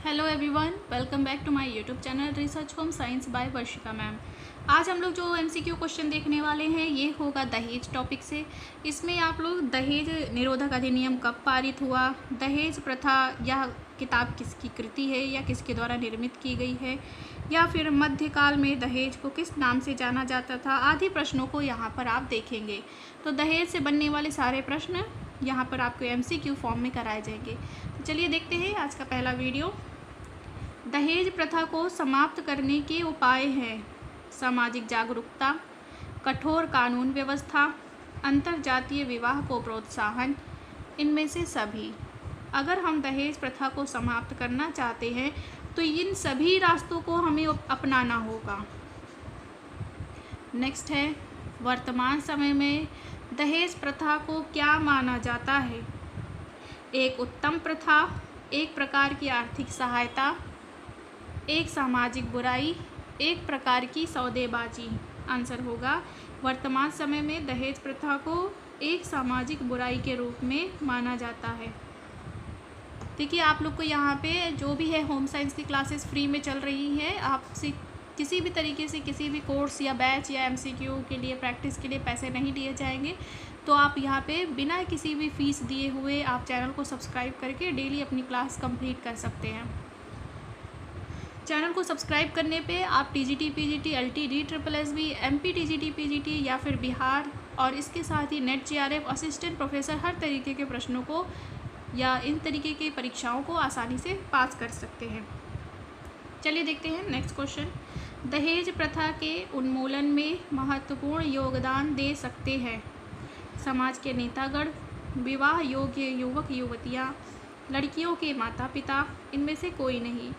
Hello everyone, welcome back to my YouTube channel research home science by Varshika ma'am. आज हम लोग जो MCQ question देखने वाले हैं ये होगा दहेज टॉपिक से। इसमें आप लोग दहेज निरोधक अधिनियम कब पारित हुआ, दहेज प्रथा यह किताब किसकी कृति है या किसके द्वारा निर्मित की गई है, या फिर मध्यकाल में दहेज को किस नाम से जाना जाता था, आदि प्रश्नों को यहाँ पर आप देखेंगे। तो दहेज से बनने वाले सारे प्रश्न यहाँ पर आपको एमसीक्यू फॉर्म में कराए जाएंगे। तो चलिए देखते हैं आज का पहला वीडियो। दहेज प्रथा को समाप्त करने के उपाय हैं सामाजिक जागरूकता, कठोर कानून व्यवस्था, अंतरजातीय विवाह को प्रोत्साहन, इनमें से सभी। अगर हम दहेज प्रथा को समाप्त करना चाहते हैं तो इन सभी रास्तों को हमें अपनाना होगा। नेक्स्ट है, वर्तमान समय में दहेज प्रथा को क्या माना जाता है? एक उत्तम प्रथा, एक प्रकार की आर्थिक सहायता, एक सामाजिक बुराई, एक प्रकार की सौदेबाजी। आंसर होगा वर्तमान समय में दहेज प्रथा को एक सामाजिक बुराई के रूप में माना जाता है। देखिए आप लोग को यहाँ पे जो भी है होम साइंस की क्लासेस फ्री में चल रही है। आपसे किसी भी तरीके से किसी भी कोर्स या बैच या एमसीक्यू के लिए प्रैक्टिस के लिए पैसे नहीं दिए जाएंगे। तो आप यहाँ पे बिना किसी भी फीस दिए हुए आप चैनल को सब्सक्राइब करके डेली अपनी क्लास कंप्लीट कर सकते हैं। चैनल को सब्सक्राइब करने पे आप TGT, PGT, LTD, triple SB, MP TGT, PGT या फिर बिहार और इसके साथ ही नेट जेआरएफ, असिस्टेंट प्रोफेसर हर तरीके के प्रश्नों को या इन तरीके की परीक्षाओं को आसानी से पास कर सकते हैं। चलिए देखते हैं नेक्स्ट क्वेश्चन। दहेज प्रथा के उन्मूलन में महत्वपूर्ण योगदान दे सकते हैं समाज के नेतागण, विवाह योग्य युवक युवतियाँ, लड़कियों के माता पिता, इनमें से कोई नहीं।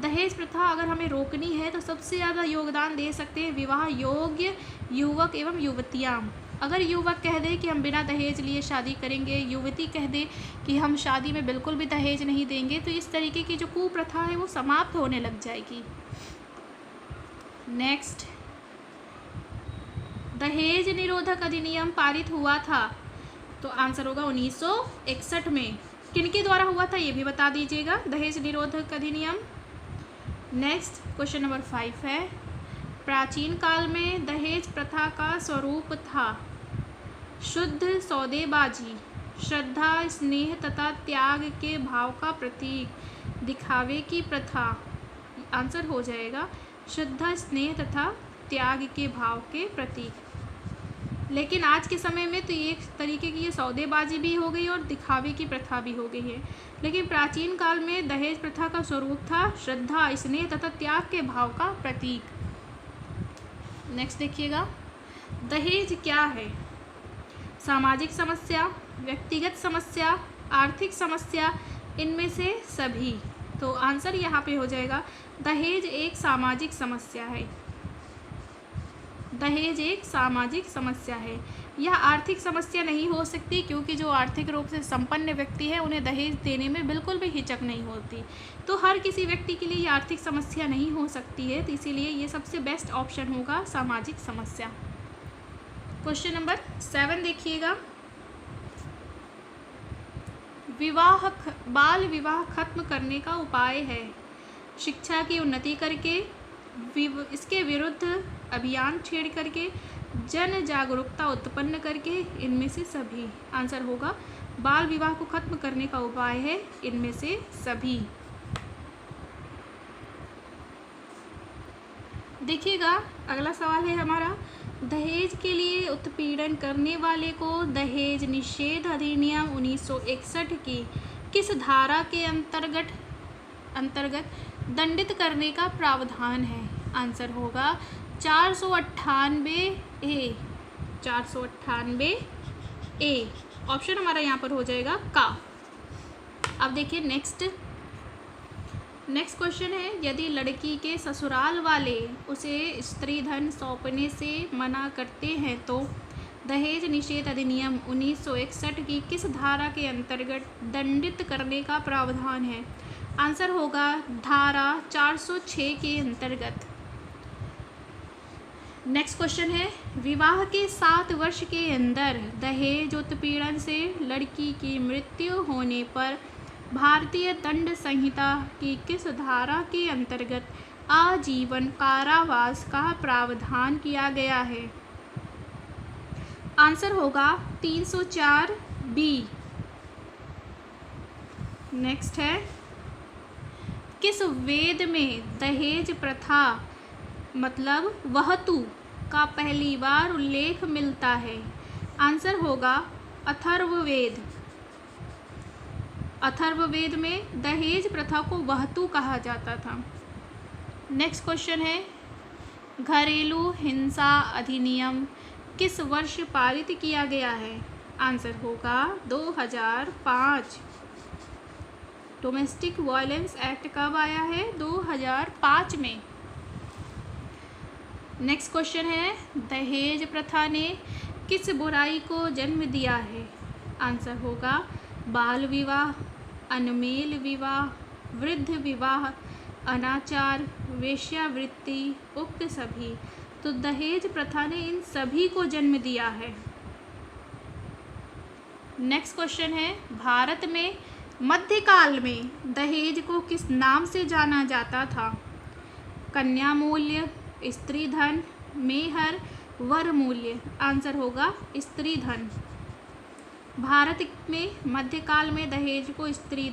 दहेज प्रथा अगर हमें रोकनी है तो सबसे ज़्यादा योगदान दे सकते हैं विवाह योग्य युवक एवं युवतियाँ। अगर युवक कह दे कि हम बिना दहेज लिए शादी करेंगे, युवती कह दे कि हम शादी में बिल्कुल भी दहेज नहीं देंगे, तो इस तरीके की जो कुप्रथा है वो समाप्त होने लग जाएगी। नेक्स्ट, दहेज निरोधक अधिनियम पारित हुआ था तो आंसर होगा 1961 में। किनके द्वारा हुआ था ये भी बता दीजिएगा, दहेज निरोधक अधिनियम। नेक्स्ट क्वेश्चन नंबर 5 है, प्राचीन काल में दहेज प्रथा का स्वरूप था शुद्ध सौदेबाजी, श्रद्धा, स्नेह तथा त्याग के भाव का प्रतीक, दिखावे की प्रथा। आंसर हो जाएगा श्रद्धा, स्नेह तथा त्याग के भाव के प्रतीक। लेकिन आज के समय में तो एक तरीके की ये सौदेबाजी भी हो गई और दिखावे की प्रथा भी हो गई है। लेकिन प्राचीन काल में दहेज प्रथा का स्वरूप था श्रद्धा, स्नेह तथा त्याग के भाव का प्रतीक। नेक्स्ट देखिएगा, दहेज क्या है? सामाजिक समस्या, व्यक्तिगत समस्या, आर्थिक समस्या, इनमें से सभी। तो आंसर यहाँ पे हो जाएगा दहेज एक सामाजिक समस्या है। दहेज एक सामाजिक समस्या है। यह आर्थिक समस्या नहीं हो सकती क्योंकि जो आर्थिक रूप से संपन्न व्यक्ति है उन्हें दहेज देने में बिल्कुल भी हिचक नहीं होती। तो हर किसी व्यक्ति के लिए ये आर्थिक समस्या नहीं हो सकती है, तो इसीलिए ये सबसे बेस्ट ऑप्शन होगा सामाजिक समस्या। क्वेश्चन नंबर 7 देखिएगा, बाल विवाह खत्म करने का उपाय है शिक्षा की उन्नति करके, इसके विरुद्ध अभियान छेड़ करके, जन जागरूकता उत्पन्न करके, इनमें से सभी। आंसर होगा बाल विवाह को खत्म करने का उपाय है इनमें से सभी। देखिएगा अगला सवाल है हमारा, दहेज के लिए उत्पीड़न करने वाले को दहेज निषेध अधिनियम 1961 की किस धारा के अंतर्गत दंडित करने का प्रावधान है? आंसर होगा 498 ए। 498 ए ऑप्शन हमारा यहाँ पर हो जाएगा का। अब देखिए नेक्स्ट क्वेश्चन है, यदि लड़की के ससुराल वाले उसे स्त्री धन सौंपने से मना करते हैं तो दहेज निषेध अधिनियम 1961 की किस धारा के अंतर्गत दंडित करने का प्रावधान है? आंसर होगा धारा 406 के अंतर्गत। नेक्स्ट क्वेश्चन है, विवाह के 7 वर्ष के अंदर दहेज उत्पीड़न से लड़की की मृत्यु होने पर भारतीय दंड संहिता की किस धारा के अंतर्गत आजीवन कारावास का प्रावधान किया गया है? आंसर होगा 304 बी। नेक्स्ट है, किस वेद में दहेज प्रथा मतलब वहतु का पहली बार उल्लेख मिलता है? आंसर होगा अथर्ववेद। अथर्ववेद में दहेज प्रथा को वहतु कहा जाता था। नेक्स्ट क्वेश्चन है, घरेलू हिंसा अधिनियम किस वर्ष पारित किया गया है? आंसर होगा 2005। डोमेस्टिक वायलेंस एक्ट कब आया है? 2005 में। नेक्स्ट क्वेश्चन है, दहेज प्रथा ने किस बुराई को जन्म दिया है? आंसर होगा बाल विवाह, अनमेल विवाह, वृद्ध विवाह, अनाचार, वेश्यावृत्ति, उक्त सभी। तो दहेज प्रथा ने इन सभी को जन्म दिया है। नेक्स्ट क्वेश्चन है, भारत में मध्यकाल में दहेज को किस नाम से जाना जाता था? कन्या मूल्य, स्त्री धन, मेहर, वर मूल्य। आंसर होगा स्त्री धन। भारत में मध्यकाल में दहेज को स्त्री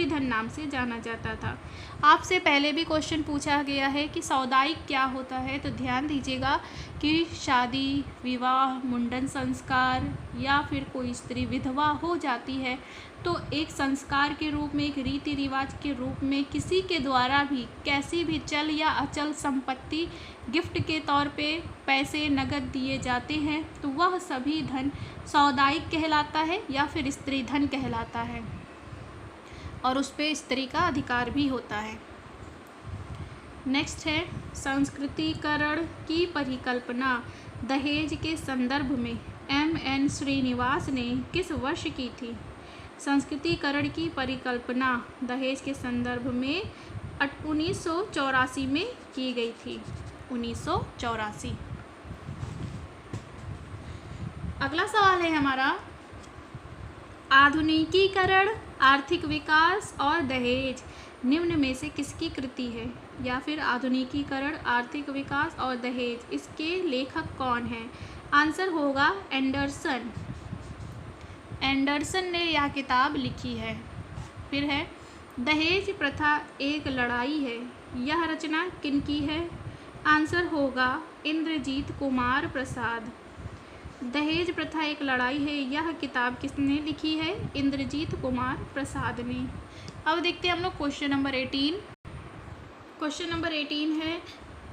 धन नाम से जाना जाता था। आपसे पहले भी क्वेश्चन पूछा गया है कि सामुदायिक क्या होता है, तो ध्यान दीजिएगा कि शादी, विवाह, मुंडन संस्कार या फिर कोई स्त्री विधवा हो जाती है तो एक संस्कार के रूप में, एक रीति रिवाज के रूप में किसी के द्वारा भी कैसी भी चल या अचल संपत्ति गिफ्ट के तौर पे पैसे नगद दिए जाते हैं, तो वह सभी धन सामुदायिक कहलाता है या फिर स्त्री धन कहलाता है और उस पे स्त्री का अधिकार भी होता है। नेक्स्ट है, संस्कृतिकरण की परिकल्पना दहेज के संदर्भ में M.N. श्रीनिवास ने किस वर्ष की थी? संस्कृतिकरण की परिकल्पना दहेज के संदर्भ में 1984 में की गई थी। 1984। अगला सवाल है हमारा, आधुनिकीकरण, आर्थिक विकास और दहेज निम्न में से किसकी कृति है? या फिर आधुनिकीकरण, आर्थिक विकास और दहेज, इसके लेखक कौन हैं? आंसर होगा एंडरसन। एंडरसन ने यह किताब लिखी है। फिर है, दहेज प्रथा एक लड़ाई है, यह रचना किनकी है? आंसर होगा इंद्रजीत कुमार प्रसाद। दहेज प्रथा एक लड़ाई है, यह किताब किसने लिखी है? इंद्रजीत कुमार प्रसाद ने। अब देखते हैं हम लोग क्वेश्चन नंबर 18। क्वेश्चन नंबर 18 है,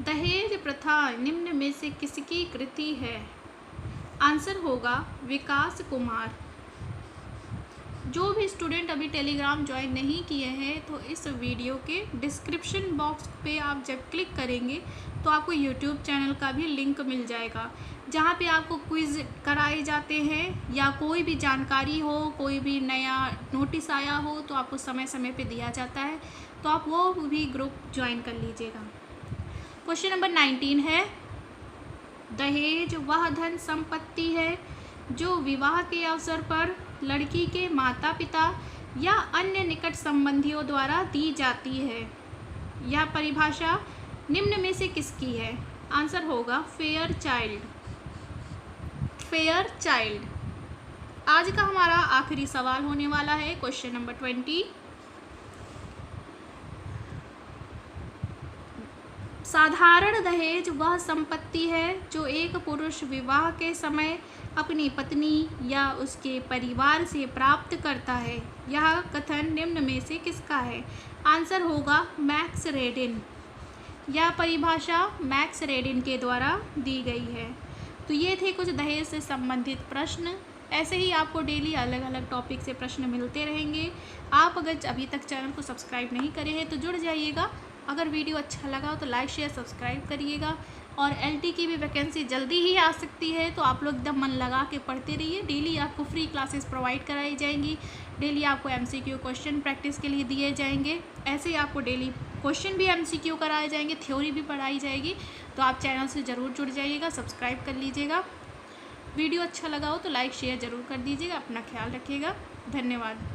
दहेज प्रथा निम्न में से किसकी कृति है? आंसर होगा विकास कुमार। जो भी स्टूडेंट अभी टेलीग्राम ज्वाइन नहीं किए हैं तो इस वीडियो के डिस्क्रिप्शन बॉक्स पे आप जब क्लिक करेंगे तो आपको यूट्यूब चैनल का भी लिंक मिल जाएगा, जहाँ पे आपको क्विज़ कराए जाते हैं या कोई भी जानकारी हो, कोई भी नया नोटिस आया हो तो आपको समय समय पे दिया जाता है, तो आप वो भी ग्रुप ज्वाइन कर लीजिएगा। क्वेश्चन नंबर 19 है, दहेज वह धन संपत्ति है जो विवाह के अवसर पर लड़की के माता पिता या अन्य निकट संबंधियों द्वारा दी जाती है। यह परिभाषा निम्न में से किसकी है? आंसर होगा फेयर चाइल्ड। Fair child. आज का हमारा आखिरी सवाल होने वाला है क्वेश्चन नंबर 20। साधारण दहेज वह संपत्ति है जो एक पुरुष विवाह के समय अपनी पत्नी या उसके परिवार से प्राप्त करता है। यह कथन निम्न में से किसका है? आंसर होगा मैक्स रेडिन। यह परिभाषा मैक्स रेडिन के द्वारा दी गई है। तो ये थे कुछ दहेज से संबंधित प्रश्न। ऐसे ही आपको डेली अलग अलग टॉपिक से प्रश्न मिलते रहेंगे। आप अगर अभी तक चैनल को सब्सक्राइब नहीं करे हैं तो जुड़ जाइएगा। अगर वीडियो अच्छा लगा हो तो लाइक शेयर सब्सक्राइब करिएगा। और LT की भी वैकेंसी जल्दी ही आ सकती है, तो आप लोग एकदम मन लगा के पढ़ते रहिए। डेली आपको फ्री क्लासेस प्रोवाइड कराई जाएंगी। डेली आपको MCQ क्वेश्चन प्रैक्टिस के लिए दिए जाएंगे। ऐसे ही आपको डेली क्वेश्चन भी MCQ कराए जाएंगे, थ्योरी भी पढ़ाई जाएगी। तो आप चैनल से ज़रूर जुड़ जाइएगा, सब्सक्राइब कर लीजिएगा। वीडियो अच्छा लगा हो तो लाइक शेयर ज़रूर कर दीजिएगा। अपना ख्याल रखिएगा। धन्यवाद।